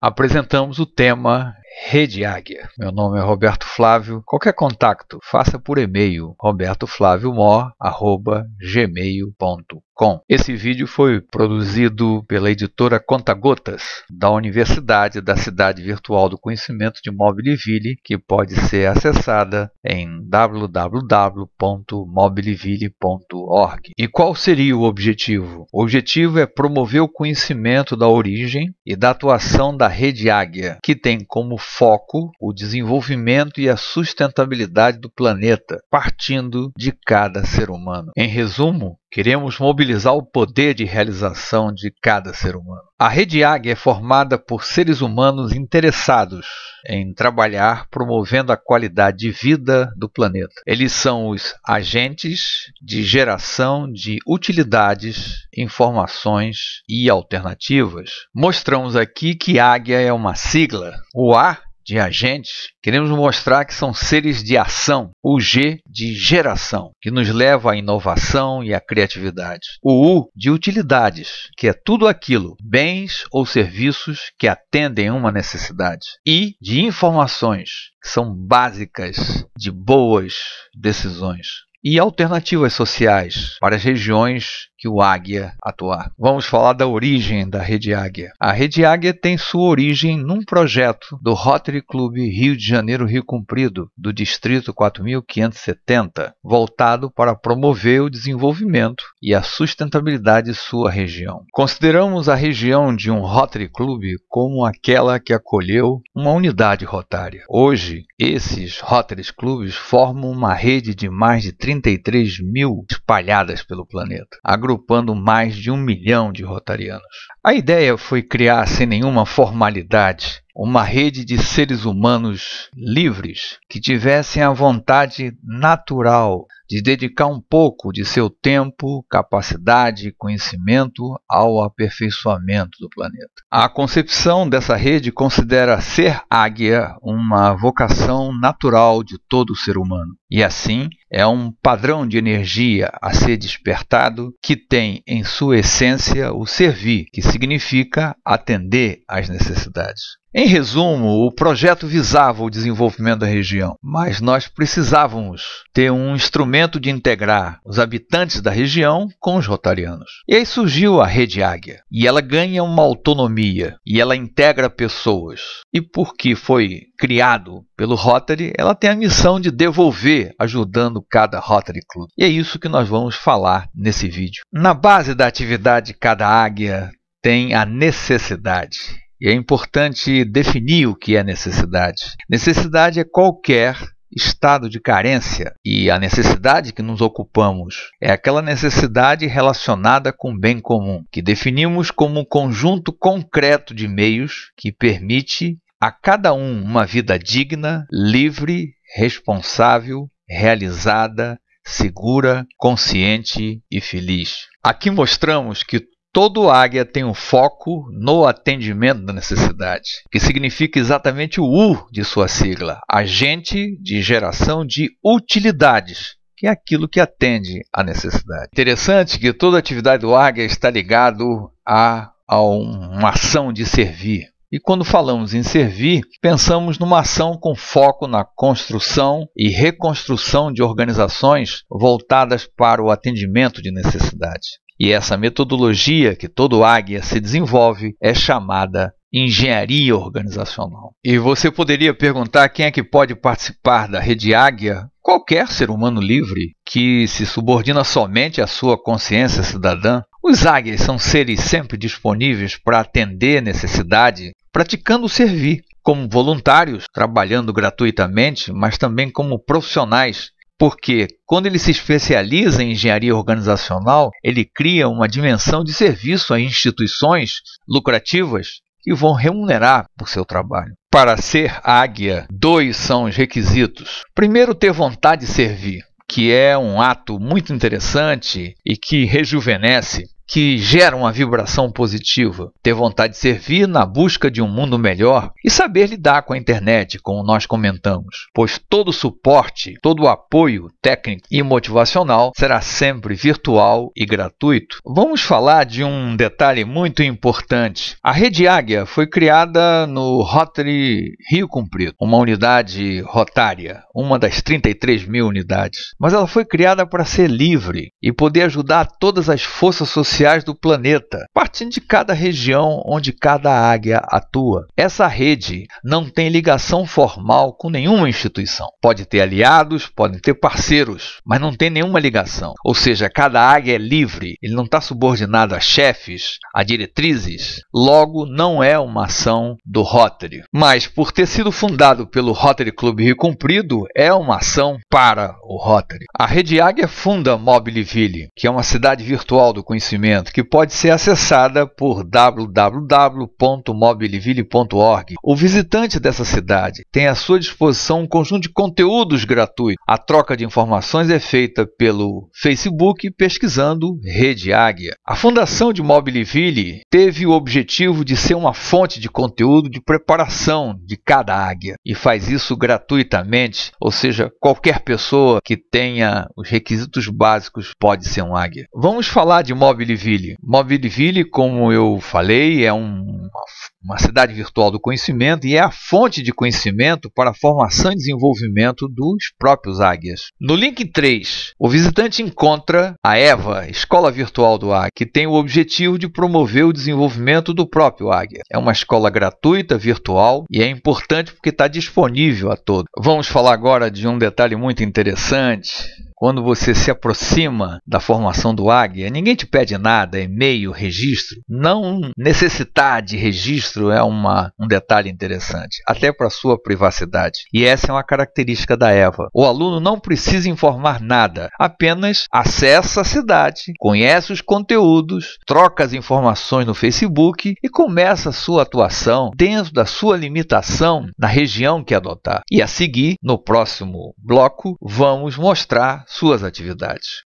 apresentamos o tema Rede Águia. Meu nome é Roberto Flávio. Qualquer contato, faça por e-mail robertoflaviomor@gmail.com. Esse vídeo foi produzido pela editora Conta Gotas, da Universidade da Cidade Virtual do Conhecimento de Mobiliville, que pode ser acessada em www.mobiliville.org. E qual seria o objetivo? O objetivo é promover o conhecimento da origem e da atuação da Rede Águia, que tem como foco o desenvolvimento e a sustentabilidade do planeta, partindo de cada ser humano. Em resumo, queremos mobilizar o poder de realização de cada ser humano. A Rede Águia é formada por seres humanos interessados em trabalhar promovendo a qualidade de vida do planeta. Eles são os agentes de geração de utilidades, informações e alternativas. Mostramos aqui que Águia é uma sigla. O A de agentes, queremos mostrar que são seres de ação, o G de geração, que nos leva à inovação e à criatividade. O U de utilidades, que é tudo aquilo, bens ou serviços que atendem uma necessidade. I de informações, que são básicas de boas decisões. E alternativas sociais para as regiões que o Águia atuar. Vamos falar da origem da Rede Águia. A Rede Águia tem sua origem num projeto do Rotary Club Rio de Janeiro Rio Comprido, do Distrito 4570, voltado para promover o desenvolvimento e a sustentabilidade de sua região. Consideramos a região de um Rotary Club como aquela que acolheu uma unidade rotária. Hoje, esses Rotary Clubs formam uma rede de mais de 33 mil espalhadas pelo planeta, agrupando mais de 1 milhão de rotarianos. A ideia foi criar, sem nenhuma formalidade, uma rede de seres humanos livres que tivessem a vontade natural de dedicar um pouco de seu tempo, capacidade e conhecimento ao aperfeiçoamento do planeta. A concepção dessa rede considera ser águia uma vocação natural de todo ser humano. E assim, é um padrão de energia a ser despertado que tem em sua essência o servir, que significa atender às necessidades. Em resumo, o projeto visava o desenvolvimento da região, mas nós precisávamos ter um instrumento de integrar os habitantes da região com os rotarianos. E aí surgiu a Rede Águia, e ela ganha uma autonomia, e ela integra pessoas. E porque foi criado pelo Rotary, ela tem a missão de devolver, ajudando cada Rotary Club. E é isso que nós vamos falar nesse vídeo. Na base da atividade de cada águia tem a necessidade. E é importante definir o que é necessidade. Necessidade é qualquer estado de carência, e a necessidade que nos ocupamos é aquela necessidade relacionada com o bem comum, que definimos como um conjunto concreto de meios que permite a cada um uma vida digna, livre, responsável, realizada, segura, consciente e feliz. Aqui mostramos que todo águia tem um foco no atendimento da necessidade, que significa exatamente o U de sua sigla, agente de geração de utilidades, que é aquilo que atende à necessidade. Interessante que toda atividade do águia está ligada a uma ação de servir. E quando falamos em servir, pensamos numa ação com foco na construção e reconstrução de organizações voltadas para o atendimento de necessidades. E essa metodologia que todo águia se desenvolve é chamada engenharia organizacional. E você poderia perguntar quem é que pode participar da Rede Águia? Qualquer ser humano livre que se subordina somente à sua consciência cidadã. Os águias são seres sempre disponíveis para atender necessidade, praticando o servir, como voluntários, trabalhando gratuitamente, mas também como profissionais. Porque quando ele se especializa em engenharia organizacional, ele cria uma dimensão de serviço a instituições lucrativas que vão remunerar por seu trabalho. Para ser águia, 2 são os requisitos. Primeiro, ter vontade de servir, que é um ato muito interessante e que rejuvenesce, que gera uma vibração positiva, ter vontade de servir na busca de um mundo melhor e saber lidar com a internet, como nós comentamos, pois todo o suporte, todo o apoio técnico e motivacional será sempre virtual e gratuito. Vamos falar de um detalhe muito importante. A Rede Águia foi criada no Rotary Rio Comprido, uma unidade rotária, uma das 33 mil unidades. Mas ela foi criada para ser livre e poder ajudar todas as forças sociais do planeta, partindo de cada região onde cada águia atua. Essa rede não tem ligação formal com nenhuma instituição. Pode ter aliados, podem ter parceiros, mas não tem nenhuma ligação. Ou seja, cada águia é livre, ele não está subordinado a chefes, a diretrizes. Logo, não é uma ação do Rotary. Mas, por ter sido fundado pelo Rotary Clube Rio Comprido, é uma ação para o Rotary. A Rede Águia funda Mobiliville, que é uma cidade virtual do conhecimento, que pode ser acessada por www.mobiliville.org. O visitante dessa cidade tem à sua disposição um conjunto de conteúdos gratuitos. A troca de informações é feita pelo Facebook pesquisando Rede Águia. A fundação de Mobiliville teve o objetivo de ser uma fonte de conteúdo de preparação de cada águia e faz isso gratuitamente, ou seja, qualquer pessoa que tenha os requisitos básicos pode ser um águia. Vamos falar de Mobiliville. Mobiliville, como eu falei, é uma cidade virtual do conhecimento e é a fonte de conhecimento para a formação e desenvolvimento dos próprios águias. No link 3, o visitante encontra a EVA, Escola Virtual do Águia, que tem o objetivo de promover o desenvolvimento do próprio águia. É uma escola gratuita, virtual, e é importante porque está disponível a todos. Vamos falar agora de um detalhe muito interessante. Quando você se aproxima da formação do águia, ninguém te pede nada, e-mail, registro. Não necessitar de registro é um detalhe interessante, até para a sua privacidade. E essa é uma característica da EVA. O aluno não precisa informar nada, apenas acessa a cidade, conhece os conteúdos, troca as informações no Facebook e começa a sua atuação dentro da sua limitação na região que adotar. E a seguir, no próximo bloco, vamos mostrar suas atividades.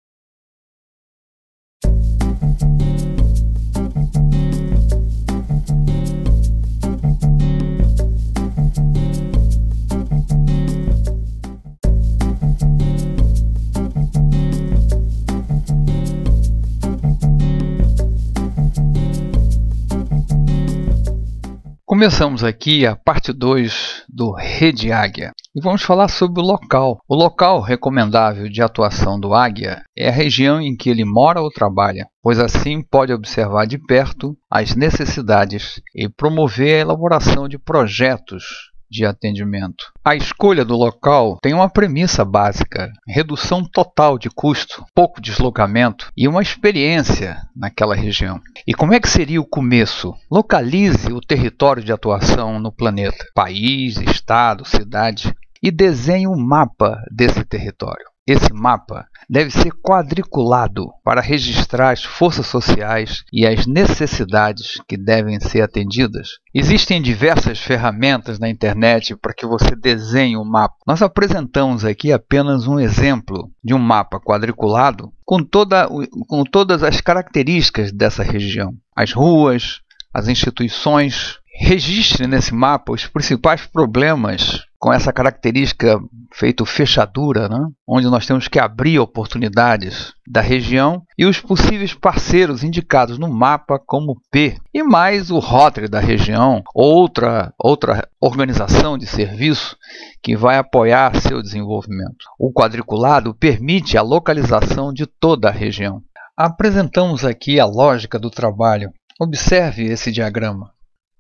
Começamos aqui a parte 2 do Rede Águia e vamos falar sobre o local. O local recomendável de atuação do águia é a região em que ele mora ou trabalha, pois assim pode observar de perto as necessidades e promover a elaboração de projetos de atendimento. A escolha do local tem uma premissa básica: redução total de custo, pouco deslocamento e uma experiência naquela região. E como é que seria o começo? Localize o território de atuação no planeta, país, estado, cidade, e desenhe um mapa desse território. Esse mapa deve ser quadriculado para registrar as forças sociais e as necessidades que devem ser atendidas. Existem diversas ferramentas na internet para que você desenhe um mapa. Nós apresentamos aqui apenas um exemplo de um mapa quadriculado com todas as características dessa região. As ruas, as instituições. Registre nesse mapa os principais problemas com essa característica feito fechadura, né? Onde nós temos que abrir oportunidades da região e os possíveis parceiros indicados no mapa como P. E mais o Rotary da região, outra organização de serviço que vai apoiar seu desenvolvimento. O quadriculado permite a localização de toda a região. Apresentamos aqui a lógica do trabalho. Observe esse diagrama.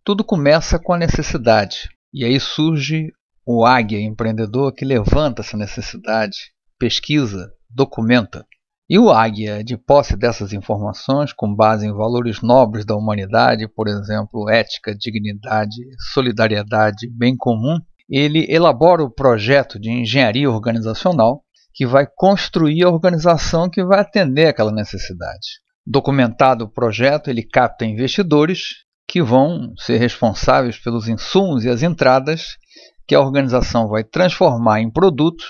Tudo começa com a necessidade, e aí surge o águia empreendedor que levanta essa necessidade, pesquisa, documenta. E o águia, de posse dessas informações, com base em valores nobres da humanidade, por exemplo, ética, dignidade, solidariedade, bem comum, ele elabora o projeto de engenharia organizacional que vai construir a organização que vai atender aquela necessidade. Documentado o projeto, ele capta investidores que vão ser responsáveis pelos insumos e as entradas que a organização vai transformar em produtos,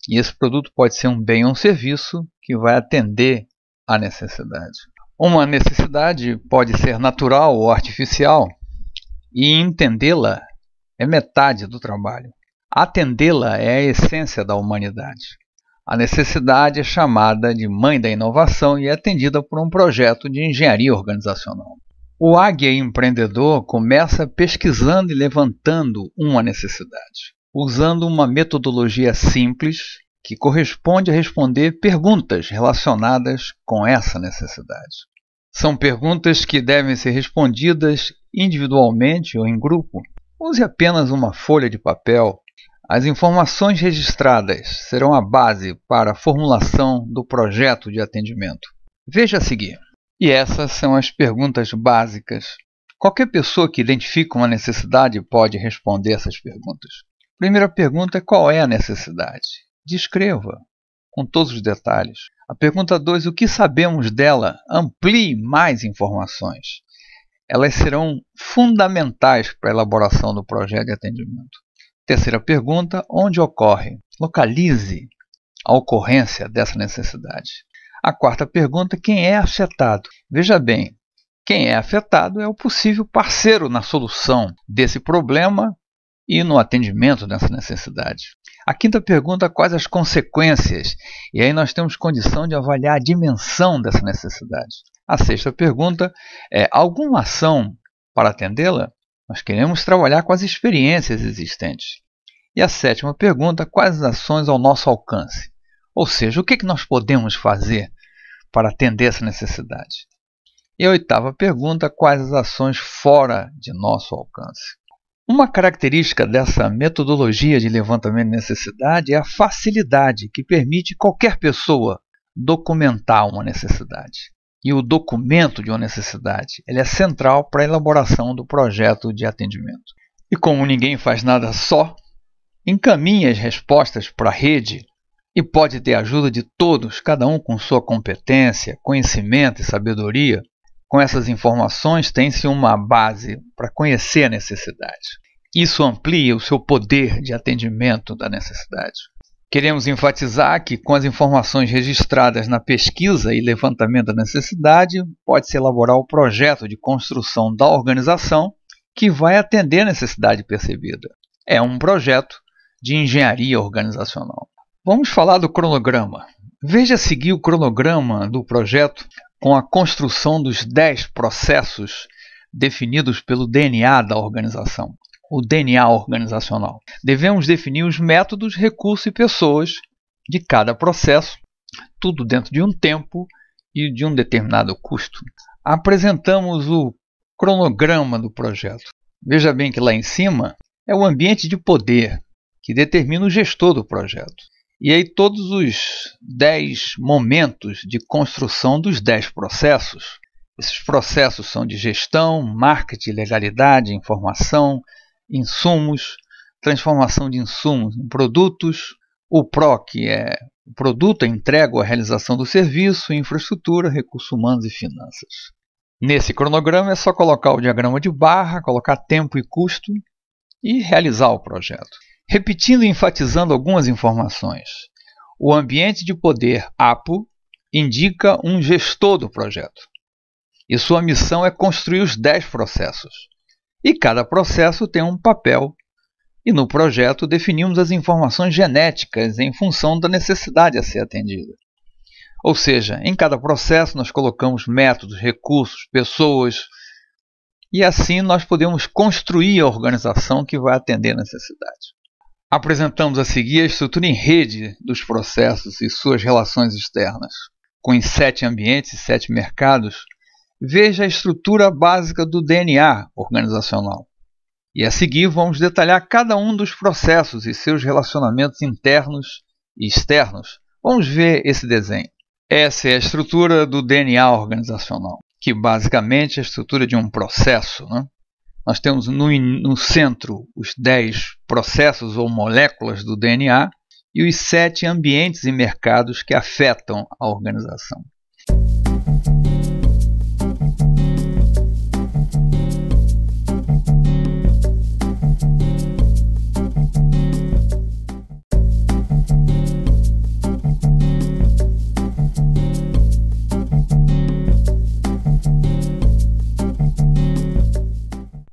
e esse produto pode ser um bem ou um serviço que vai atender à necessidade. Uma necessidade pode ser natural ou artificial, e entendê-la é metade do trabalho. Atendê-la é a essência da humanidade. A necessidade é chamada de mãe da inovação e é atendida por um projeto de engenharia organizacional. O águia empreendedor começa pesquisando e levantando uma necessidade, usando uma metodologia simples que corresponde a responder perguntas relacionadas com essa necessidade. São perguntas que devem ser respondidas individualmente ou em grupo. Use apenas uma folha de papel. As informações registradas serão a base para a formulação do projeto de atendimento. Veja a seguir. E essas são as perguntas básicas. Qualquer pessoa que identifica uma necessidade pode responder essas perguntas. Primeira pergunta é: qual é a necessidade? Descreva com todos os detalhes. A pergunta 2, o que sabemos dela? Amplie mais informações. Elas serão fundamentais para a elaboração do projeto de atendimento. Terceira pergunta, onde ocorre? Localize a ocorrência dessa necessidade. A quarta pergunta, quem é afetado? Veja bem, quem é afetado é o possível parceiro na solução desse problema e no atendimento dessa necessidade. A quinta pergunta, quais as consequências? E aí nós temos condição de avaliar a dimensão dessa necessidade. A sexta pergunta é, alguma ação para atendê-la? Nós queremos trabalhar com as experiências existentes. E a sétima pergunta, quais as ações ao nosso alcance? Ou seja, o que nós podemos fazer para atender essa necessidade? E a oitava pergunta, quais as ações fora de nosso alcance? Uma característica dessa metodologia de levantamento de necessidade é a facilidade que permite qualquer pessoa documentar uma necessidade. E o documento de uma necessidade ele é central para a elaboração do projeto de atendimento. E como ninguém faz nada só, encaminhe as respostas para a rede e pode ter ajuda de todos, cada um com sua competência, conhecimento e sabedoria. Com essas informações tem-se uma base para conhecer a necessidade. Isso amplia o seu poder de atendimento da necessidade. Queremos enfatizar que com as informações registradas na pesquisa e levantamento da necessidade, pode-se elaborar o projeto de construção da organização que vai atender a necessidade percebida. É um projeto de engenharia organizacional. Vamos falar do cronograma. Veja a seguir o cronograma do projeto com a construção dos 10 processos definidos pelo DNA da organização, o DNA organizacional. Devemos definir os métodos, recursos e pessoas de cada processo, tudo dentro de um tempo e de um determinado custo. Apresentamos o cronograma do projeto. Veja bem que lá em cima é o ambiente de poder que determina o gestor do projeto. E aí todos os 10 momentos de construção dos 10 processos. Esses processos são de gestão, marketing, legalidade, informação, insumos, transformação de insumos em produtos, o PRO, que é o produto, a entrega ou a realização do serviço, infraestrutura, recursos humanos e finanças. Nesse cronograma é só colocar o diagrama de barra, colocar tempo e custo e realizar o projeto. Repetindo e enfatizando algumas informações. O ambiente de poder APO indica um gestor do projeto. E sua missão é construir os 10 processos. E cada processo tem um papel. E no projeto definimos as informações genéticas em função da necessidade a ser atendida. Ou seja, em cada processo nós colocamos métodos, recursos, pessoas. E assim nós podemos construir a organização que vai atender a necessidade. Apresentamos a seguir a estrutura em rede dos processos e suas relações externas. Com os 7 ambientes e 7 mercados, veja a estrutura básica do DNA organizacional. E a seguir vamos detalhar cada um dos processos e seus relacionamentos internos e externos. Vamos ver esse desenho. Essa é a estrutura do DNA organizacional, que basicamente é a estrutura de um processo, né? Nós temos no centro os 10 processos ou moléculas do DNA e os 7 ambientes e mercados que afetam a organização.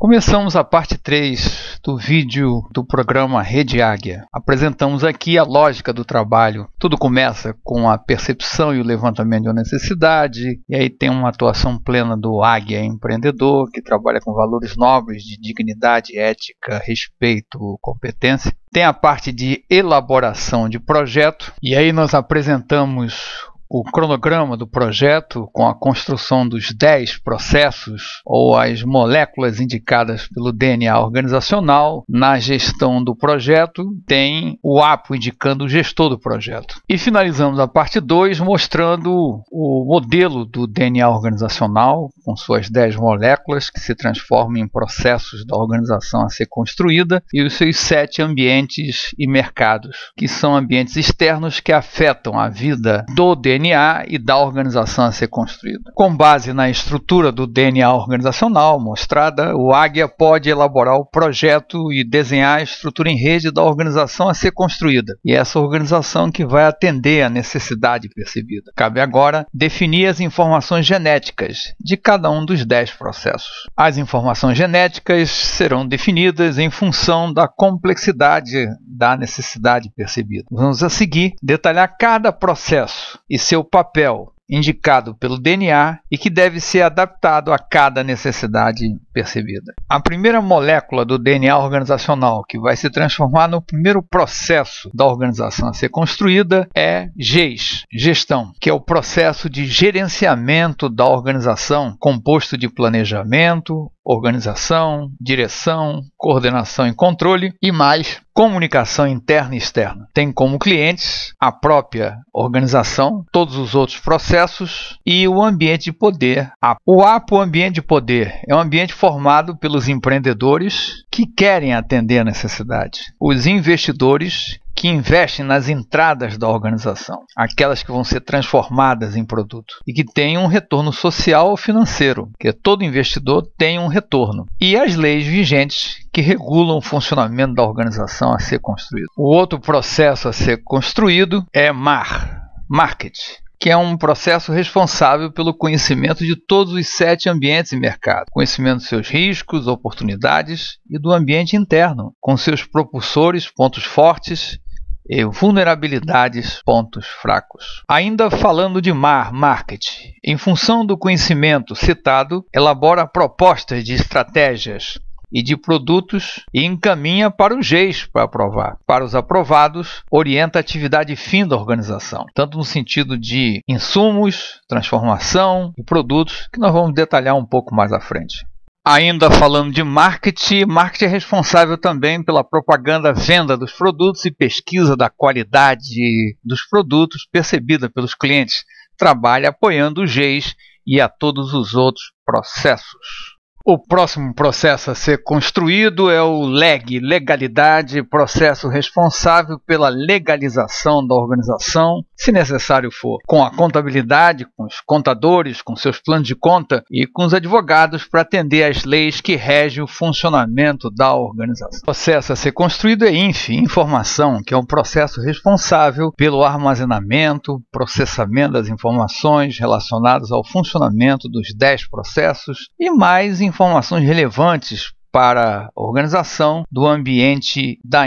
Começamos a parte 3 do vídeo do programa Rede Águia. Apresentamos aqui a lógica do trabalho. Tudo começa com a percepção e o levantamento de uma necessidade, e aí tem uma atuação plena do Águia empreendedor, que trabalha com valores nobres de dignidade, ética, respeito, competência. Tem a parte de elaboração de projeto, e aí nós apresentamos o cronograma do projeto com a construção dos 10 processos ou as moléculas indicadas pelo DNA organizacional. Na gestão do projeto tem o APO indicando o gestor do projeto. E finalizamos a parte 2 mostrando o modelo do DNA organizacional com suas 10 moléculas que se transformam em processos da organização a ser construída e os seus 7 ambientes e mercados, que são ambientes externos que afetam a vida do DNA e da organização a ser construída. Com base na estrutura do DNA organizacional mostrada, o Águia pode elaborar o projeto e desenhar a estrutura em rede da organização a ser construída. E essa organização que vai atender à necessidade percebida. Cabe agora definir as informações genéticas de cada um dos 10 processos. As informações genéticas serão definidas em função da complexidade da necessidade percebida. Vamos a seguir detalhar cada processo e seu papel indicado pelo DNA e que deve ser adaptado a cada necessidade percebida. A primeira molécula do DNA organizacional que vai se transformar no primeiro processo da organização a ser construída é GES, gestão, que é o processo de gerenciamento da organização composto de planejamento, organização, direção, coordenação e controle e mais comunicação interna e externa. Tem como clientes a própria organização, todos os outros processos e o ambiente de poder. O APO, o ambiente de poder, é um ambiente formado pelos empreendedores que querem atender a necessidade, os investidores que investem nas entradas da organização, aquelas que vão ser transformadas em produto e que têm um retorno social ou financeiro, que todo investidor tem um retorno, e as leis vigentes que regulam o funcionamento da organização a ser construído. O outro processo a ser construído é Market, que é um processo responsável pelo conhecimento de todos os 7 ambientes e mercados, conhecimento dos seus riscos, oportunidades e do ambiente interno, com seus propulsores, pontos fortes e vulnerabilidades, pontos fracos. Ainda falando de Market, em função do conhecimento citado, elabora propostas de estratégias e de produtos e encaminha para os GEs para aprovar. Para os aprovados, orienta a atividade fim da organização, tanto no sentido de insumos, transformação e produtos, que nós vamos detalhar um pouco mais à frente. Ainda falando de marketing é responsável também pela propaganda, venda dos produtos e pesquisa da qualidade dos produtos percebida pelos clientes. Trabalha apoiando os GEs e a todos os outros processos. O próximo processo a ser construído é o LEG, legalidade, processo responsável pela legalização da organização, se necessário for, com a contabilidade, com os contadores, com seus planos de conta e com os advogados para atender às leis que regem o funcionamento da organização. O processo a ser construído é informação, que é um processo responsável pelo armazenamento, processamento das informações relacionadas ao funcionamento dos 10 processos e mais informações relevantes para a organização do ambiente da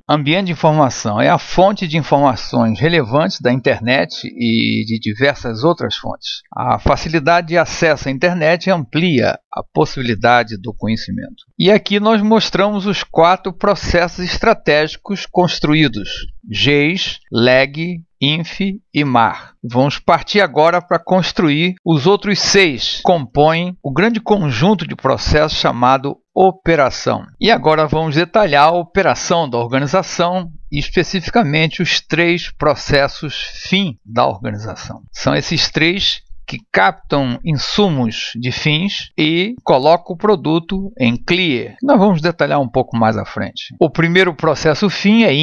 ambiente de informação, é a fonte de informações relevantes da internet e de diversas outras fontes. A facilidade de acesso à internet amplia a possibilidade do conhecimento. E aqui nós mostramos os 4 processos estratégicos construídos: GES, LEG, INF e MAR. Vamos partir agora para construir os outros 6 que compõem o grande conjunto de processos chamado operação. E agora vamos detalhar a operação da organização e especificamente os 3 processos fim da organização. São esses 3 que captam insumos de fins e colocam o produto em clear. Nós vamos detalhar um pouco mais à frente. O primeiro processo fim é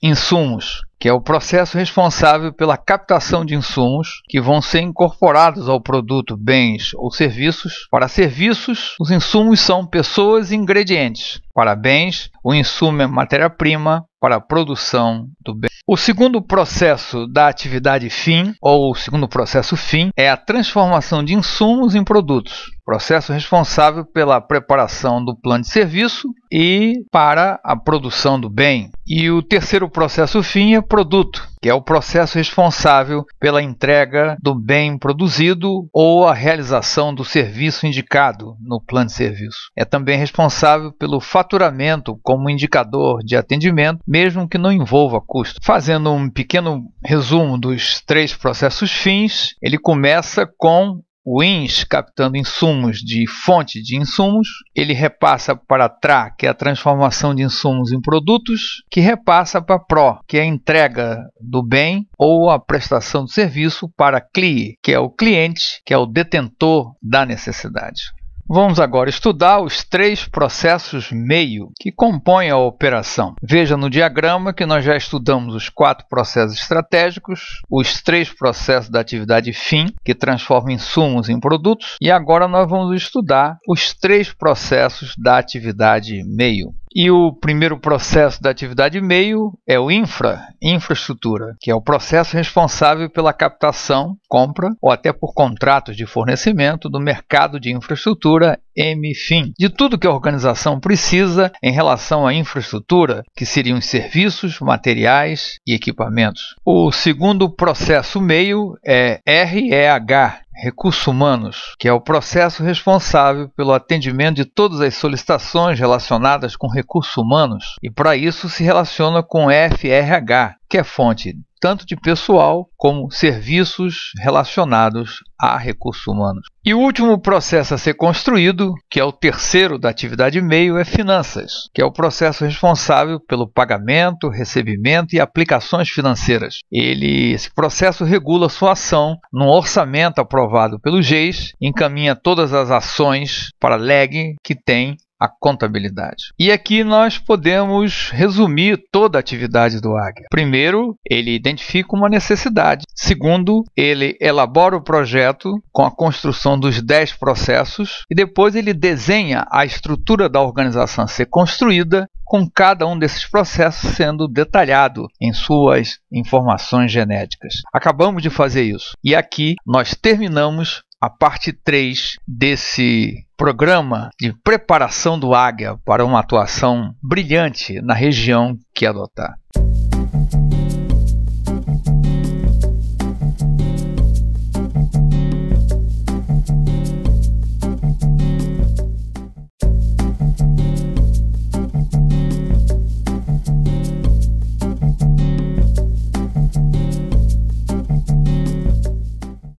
insumos, que é o processo responsável pela captação de insumos que vão ser incorporados ao produto, bens ou serviços. Para serviços, os insumos são pessoas e ingredientes. Para bens, o insumo é matéria-prima para a produção do bem. O segundo processo da atividade fim, ou o segundo processo fim, é a transformação de insumos em produtos. processo responsável pela preparação do plano de serviço e para a produção do bem. E o terceiro processo fim é produto, que é o processo responsável pela entrega do bem produzido ou a realização do serviço indicado no plano de serviço. É também responsável pelo faturamento como indicador de atendimento, mesmo que não envolva custo. Fazendo um pequeno resumo dos 3 processos fins, ele começa com o INS, captando insumos de fonte de insumos, ele repassa para TRA, que é a transformação de insumos em produtos, que repassa para PRO, que é a entrega do bem ou a prestação do serviço para CLIE, que é o cliente, que é o detentor da necessidade. Vamos agora estudar os 3 processos meio que compõem a operação. Veja no diagrama que nós já estudamos os 4 processos estratégicos, os 3 processos da atividade fim, que transformam insumos em produtos, e agora nós vamos estudar os 3 processos da atividade meio. E o primeiro processo da atividade meio é o infraestrutura, que é o processo responsável pela captação, compra ou até por contratos de fornecimento do mercado de infraestrutura MFIM, de tudo que a organização precisa em relação à infraestrutura, que seriam os serviços, materiais e equipamentos. O segundo processo meio é REH, Recursos Humanos, que é o processo responsável pelo atendimento de todas as solicitações relacionadas com recursos humanos e para isso se relaciona com FRH, que é fonte tanto de pessoal como serviços relacionados a recursos humanos. E o último processo a ser construído, que é o terceiro da atividade meio, é finanças, que é o processo responsável pelo pagamento, recebimento e aplicações financeiras. Esse processo regula sua ação num orçamento aprovado pelo GEIS, encaminha todas as ações para a LEG que tem a contabilidade. E aqui nós podemos resumir toda a atividade do Águia. Primeiro, ele identifica uma necessidade. Segundo, ele elabora o projeto com a construção dos 10 processos e depois ele desenha a estrutura da organização a ser construída, com cada um desses processos sendo detalhado em suas informações genéticas. Acabamos de fazer isso. E aqui nós terminamos a parte 3 desse programa de preparação do Águia para uma atuação brilhante na região que adotar.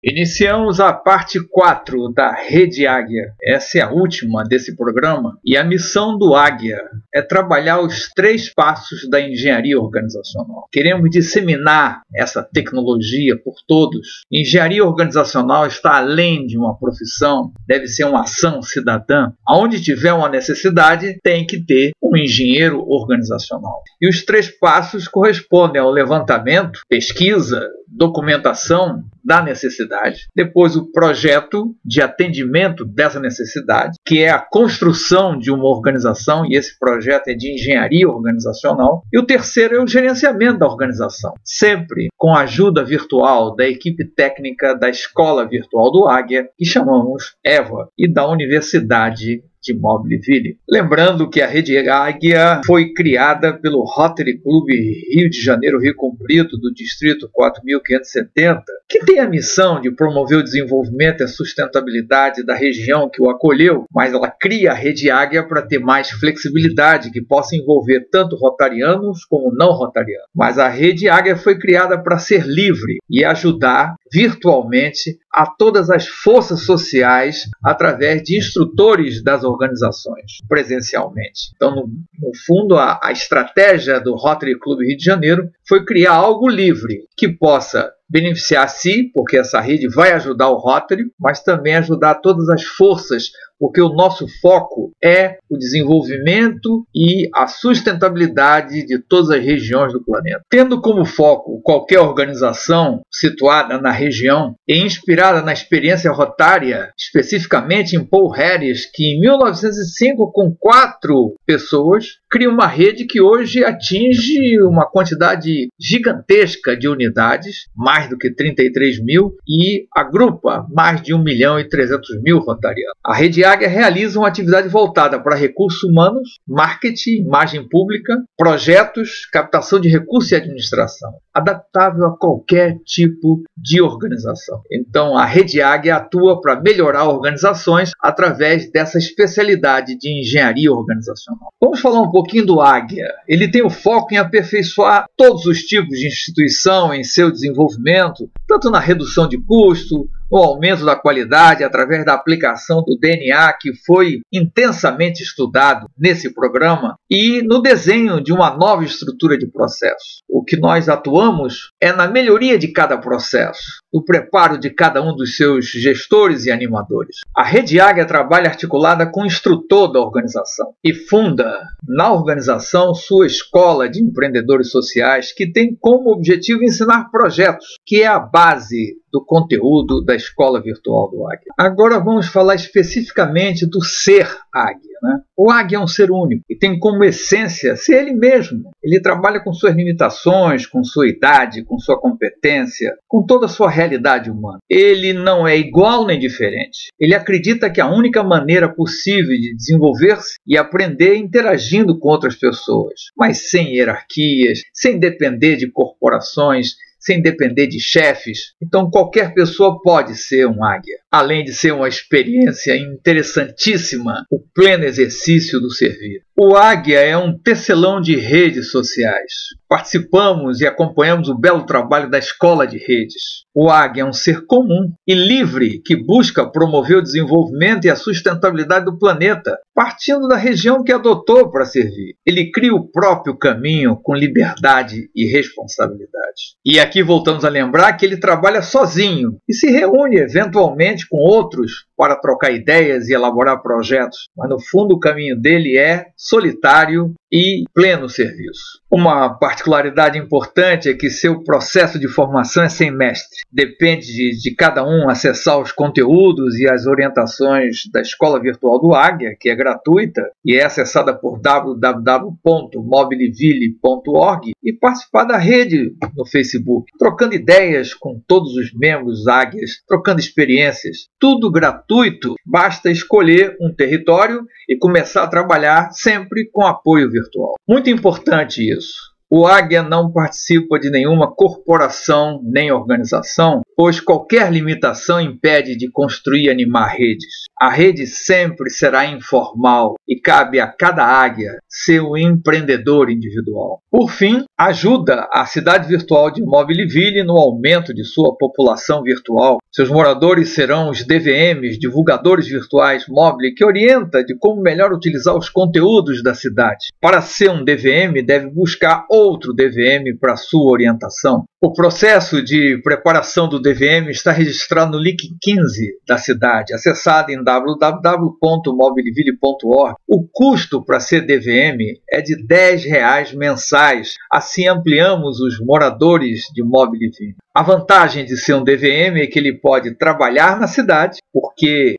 Iniciamos a parte 4 da Rede Águia. Essa é a última desse programa e a missão do Águia é trabalhar os 3 passos da engenharia organizacional. Queremos disseminar essa tecnologia por todos. Engenharia organizacional está além de uma profissão, deve ser uma ação cidadã. Onde tiver uma necessidade, tem que ter um engenheiro organizacional. E os 3 passos correspondem ao levantamento, pesquisa, documentação da necessidade, depois o projeto de atendimento dessa necessidade, que é a construção de uma organização, e esse projeto é de engenharia organizacional, e o terceiro é o gerenciamento da organização, sempre com a ajuda virtual da equipe técnica da Escola Virtual do Águia, que chamamos EVA, e da Universidade de Mobleville. Lembrando que a Rede Águia foi criada pelo Rotary Club Rio de Janeiro, Rio Comprido, do Distrito 4570, que tem a missão de promover o desenvolvimento e a sustentabilidade da região que o acolheu, mas ela cria a Rede Águia para ter mais flexibilidade, que possa envolver tanto rotarianos como não rotarianos. Mas a Rede Águia foi criada para ser livre e ajudar virtualmente a todas as forças sociais através de instrutores das organizações, presencialmente. Então, no fundo, a estratégia do Rotary Club Rio de Janeiro foi criar algo livre, que possa beneficiar a si, porque essa rede vai ajudar o Rotary, mas também ajudar todas as forças porque o nosso foco é o desenvolvimento e a sustentabilidade de todas as regiões do planeta. Tendo como foco qualquer organização situada na região e inspirada na experiência rotária, especificamente em Paul Harris, que em 1905, com 4 pessoas, cria uma rede que hoje atinge uma quantidade gigantesca de unidades, mais do que 33 mil, e agrupa mais de 1.300.000 rotarianos. A Rede Águia realiza uma atividade voltada para recursos humanos, marketing, imagem pública, projetos, captação de recursos e administração, adaptável a qualquer tipo de organização. Então, a Rede Águia atua para melhorar organizações através dessa especialidade de engenharia organizacional. Vamos falar um pouquinho do Águia. Ele tem o foco em aperfeiçoar todos os tipos de instituição em seu desenvolvimento, tanto na redução de custo, no aumento da qualidade através da aplicação do DNA, que foi intensamente estudado nesse programa, e no desenho de uma nova estrutura de processo. O que nós atuamos é na melhoria de cada processo, no preparo de cada um dos seus gestores e animadores. A Rede Águia trabalha articulada com o instrutor da organização e funda na organização sua escola de empreendedores sociais, que tem como objetivo ensinar projetos, que é a base do conteúdo da Escola Virtual do Águia. Agora vamos falar especificamente do ser Águia. O Águia é um ser único e tem como essência ser ele mesmo. Ele trabalha com suas limitações, com sua idade, com sua competência, com toda a sua realidade humana. Ele não é igual nem diferente. Ele acredita que a única maneira possível de desenvolver-se e aprender é interagindo com outras pessoas, mas sem hierarquias, sem depender de corporações, sem depender de chefes. Então qualquer pessoa pode ser um águia. Além de ser uma experiência interessantíssima, o pleno exercício do servir. O Águia é um tecelão de redes sociais. Participamos e acompanhamos o belo trabalho da Escola de Redes. O Águia é um ser comum e livre que busca promover o desenvolvimento e a sustentabilidade do planeta, partindo da região que adotou para servir. Ele cria o próprio caminho com liberdade e responsabilidade. E aqui voltamos a lembrar que ele trabalha sozinho e se reúne eventualmente com outros para trocar ideias e elaborar projetos, mas no fundo o caminho dele é solitário e pleno serviço. Uma particularidade importante é que seu processo de formação é sem mestre. Depende de cada um acessar os conteúdos e as orientações da Escola Virtual do Águia, que é gratuita e é acessada por www.mobiliville.org, e participar da rede no Facebook, trocando ideias com todos os membros águias, trocando experiências. Tudo gratuito, basta escolher um território e começar a trabalhar sempre com apoio virtual. Muito importante isso. O Águia não participa de nenhuma corporação nem organização, pois qualquer limitação impede de construir e animar redes. A rede sempre será informal e cabe a cada águia ser um empreendedor individual. Por fim, ajuda a cidade virtual de Mobiliville no aumento de sua população virtual. Seus moradores serão os DVMs, divulgadores virtuais móveis, que orienta de como melhor utilizar os conteúdos da cidade. Para ser um DVM, deve buscar outro DVM para sua orientação. O processo de preparação do DVM está registrado no link 15 da cidade, acessado em www.mobiliville.org. O custo para ser DVM é de R$10 mensais. Assim ampliamos os moradores de Mobiliville. A vantagem de ser um DVM é que ele pode trabalhar na cidade, porque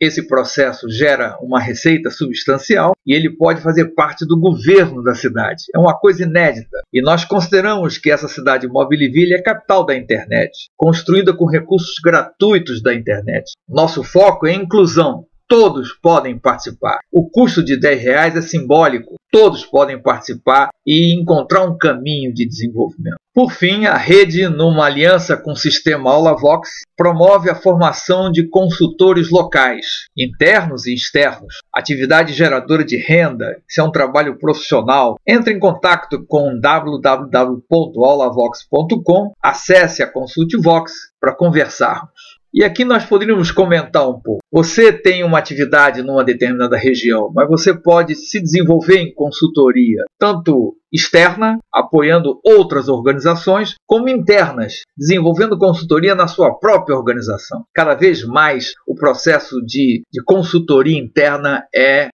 esse processo gera uma receita substancial e ele pode fazer parte do governo da cidade. É uma coisa inédita. E nós consideramos que essa cidade Mobiliville é capital da internet, construída com recursos gratuitos da internet. Nosso foco é a inclusão. Todos podem participar. O custo de R$10 é simbólico. Todos podem participar e encontrar um caminho de desenvolvimento. Por fim, a rede, numa aliança com o sistema AulaVox, promove a formação de consultores locais, internos e externos, atividade geradora de renda. Isso é um trabalho profissional. Entre em contato com www.aulavox.com, acesse a ConsulteVox para conversarmos. E aqui nós poderíamos comentar um pouco. Você tem uma atividade numa determinada região, mas você pode se desenvolver em consultoria, tanto externa, apoiando outras organizações, como internas, desenvolvendo consultoria na sua própria organização. Cada vez mais o processo de consultoria interna é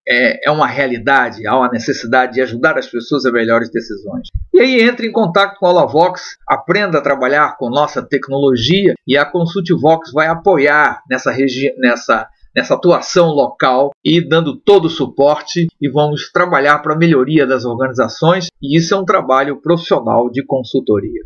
uma realidade, há uma necessidade de ajudar as pessoas a melhores decisões. E aí entre em contato com a Alavox, aprenda a trabalhar com nossa tecnologia e a Consultivox vai apoiar nessa atuação local e dando todo o suporte e vamos trabalhar para a melhoria das organizações e isso é um trabalho profissional de consultoria.